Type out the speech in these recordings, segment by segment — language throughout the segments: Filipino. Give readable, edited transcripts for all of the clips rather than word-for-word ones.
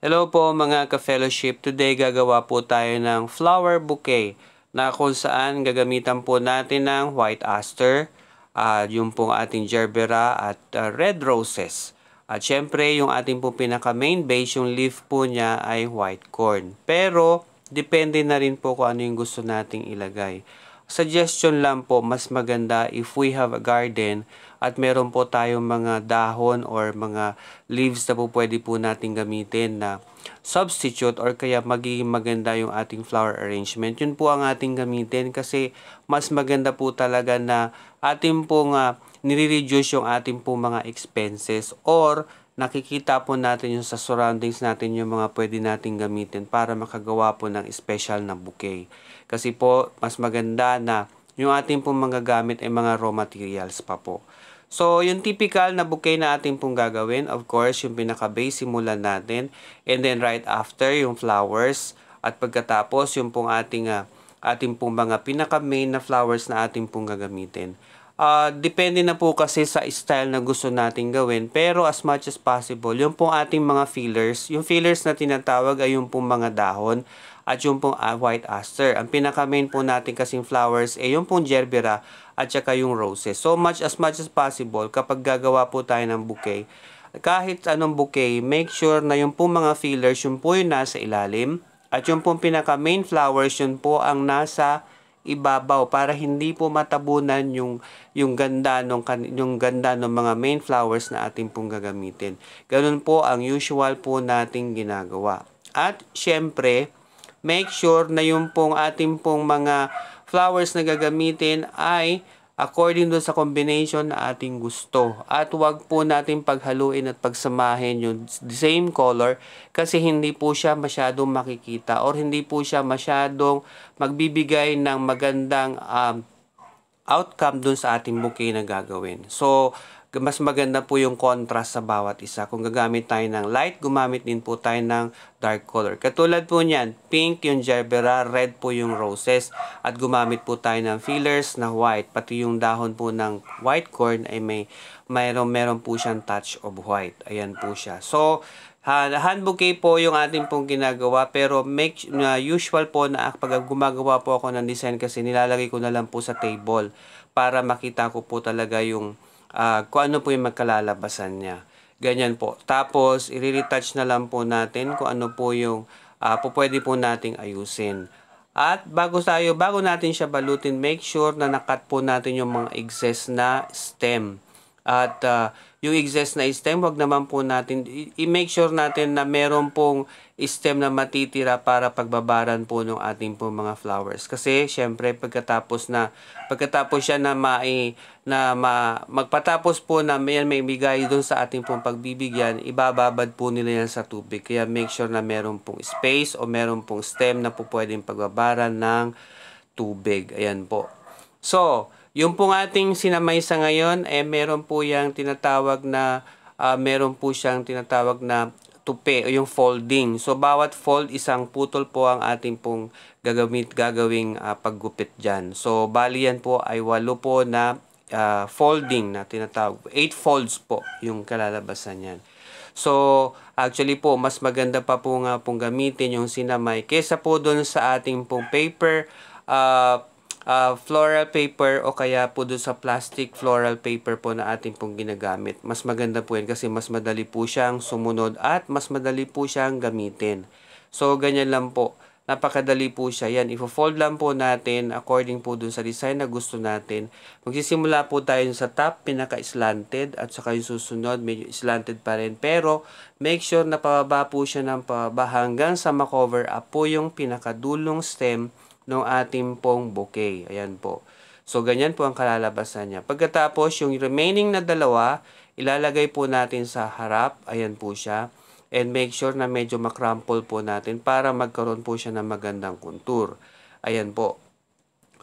Hello po mga ka-fellowship. Today gagawa po tayo ng flower bouquet na kung saan gagamitan po natin ng white aster, yung pong ating gerbera at red roses. At syempre yung ating po pinaka main base, yung leaf po niya ay white corn. Pero depende na rin po kung ano yung gusto nating ilagay. Suggestion lang po, mas maganda if we have a garden at meron po tayong mga dahon or mga leaves na po pwede po natin gamitin na substitute or kaya magiging maganda yung ating flower arrangement. Yun po ang ating gamitin kasi mas maganda po talaga na ating pong nire-reduce yung ating pong mga expenses or nakikita po natin yung sa surroundings natin yung mga pwede nating gamitin para makagawa po ng special na bouquet. Kasi po, mas maganda na yung ating pong mga gamit ay mga raw materials pa po. So, yung typical na bouquet na ating pong gagawin, of course, yung pinaka-base, simulan natin. And then right after, yung flowers. At pagkatapos, yung pong ating pong mga pinaka-main na flowers na ating pong gagamitin. Depende na po kasi sa style na gusto nating gawin. Pero as much as possible, yung pong ating mga fillers, yung fillers na tinatawag ay yung pong mga dahon at yung pong white aster. Ang pinaka-main po natin kasing flowers ay yung pong gerbera at saka yung roses. So as much as possible, kapag gagawa po tayo ng bouquet, kahit anong bouquet, make sure na yung pong mga fillers, yung po yung nasa ilalim at yung pong pinaka-main flowers, yun po ang nasa ibabaw para hindi po matabunan yung ganda ng mga main flowers na ating pong gagamitin. Ganun po ang usual po nating ginagawa. At syempre, make sure na yung pong ating pong mga flowers na gagamitin ay according doon sa combination na ating gusto. At huwag po natin paghaluin at pagsamahin yung same color kasi hindi po siya masyadong makikita or hindi po siya masyadong magbibigay ng magandang outcome dun sa ating bouquet na gagawin. So, mas maganda po yung contrast sa bawat isa. Kung gagamit tayo ng light, gumamit din po tayo ng dark color. Katulad po niyan, pink yung gerbera, red po yung roses, at gumamit po tayo ng fillers na white. Pati yung dahon po ng white corn ay meron po siyang touch of white. Ayan po siya. So, hand bouquet po yung ating pong ginagawa pero usual po na pag gumagawa po ako ng design kasi nilalagay ko na lang po sa table para makita ko po talaga yung kung ano po yung magkalalabasan niya. Ganyan po. Tapos, i-retouch na lang po natin kung ano po yung pwede po nating ayusin. At bago natin siya balutin, make sure na nakat po natin yung mga excess na stem. At yung excess na stem, wag naman po natin, i-make sure natin na meron pong stem na matitira para pagbabaran po ng ating po mga flowers. Kasi syempre pagkatapos siya magpatapos po na may bigay doon sa ating pong pagbibigyan, ibababad po nila yan sa tubig. Kaya make sure na meron pong space o meron pong stem na po pwedeng pagbabaran ng tubig. Ayan po. So, yung pong ating sinamay sa ngayon, meron po siyang tinatawag na tupi o yung folding. So, bawat fold, isang putol po ang ating pong gagawing paggupit dyan. So, bali yan po ay 8 po na folding na tinatawag. 8 folds po yung kalalabasan yan. So, actually po, mas maganda pa po nga pong gamitin yung sinamay kesa po doon sa ating pong paper, floral paper o kaya po doon sa plastic floral paper po na ating pong ginagamit. Mas maganda po yan kasi mas madali po siyang sumunod at mas madali po siyang gamitin. So, ganyan lang po. Napakadali po siya. Yan, ifo-fold lang po natin according po dun sa design na gusto natin. Magsisimula po tayo sa top, pinaka-slanted at saka yung susunod, medyo slanted pa rin. Pero, make sure na pababa po siya ng pababa hanggang sa makover up po yung pinakadulong stem ng ating pong bouquet. Ayan po. So, ganyan po ang kalalabasan niya. Pagkatapos, yung remaining na dalawa, ilalagay po natin sa harap. Ayan po siya. And make sure na medyo makrumple po natin para magkaroon po siya ng magandang contour. Ayan po.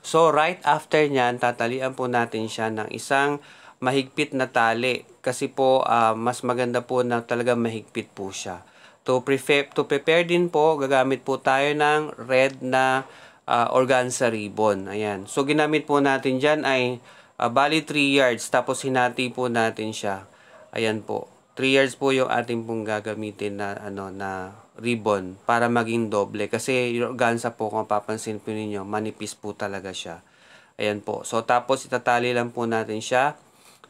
So, right after nyan, tatalian po natin siya ng isang mahigpit na tali. Kasi po, mas maganda po na talaga mahigpit po siya. To prepare din po, gagamit po tayo ng red na organza ribbon. Ayan. So, ginamit po natin dyan ay bali 3 yards. Tapos, hinati po natin siya. Ayan po. 3 yards po yung ating pong gagamitin na na ribbon para maging doble kasi yung organza po kung papansin po ninyo manipis po talaga siya. Ayan po. So tapos itatali lang po natin siya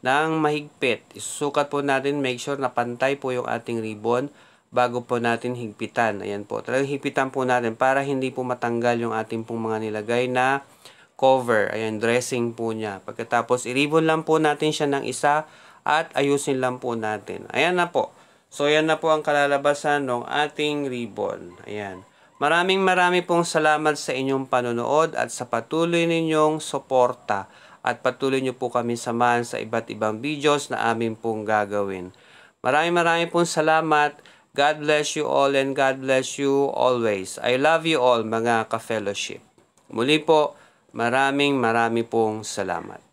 ng mahigpit. Isusukat po natin, make sure na pantay po yung ating ribbon bago po natin higpitan. Ayan po. Talagang higpitan po natin para hindi po matanggal yung ating pong mga nilagay na cover. Ayan, dressing po niya. Pagkatapos i-ribbon lang po natin siya ng isa at ayusin lang po natin. Ayan na po. So, yan na po ang kalalabasan ng ating ribbon. Ayan. Maraming pong salamat sa inyong panonood at sa patuloy ninyong suporta. At patuloy nyo po kami samahan sa iba't ibang videos na amin pong gagawin. Maraming pong salamat. God bless you all and God bless you always. I love you all mga ka-fellowship. Muli po, maraming pong salamat.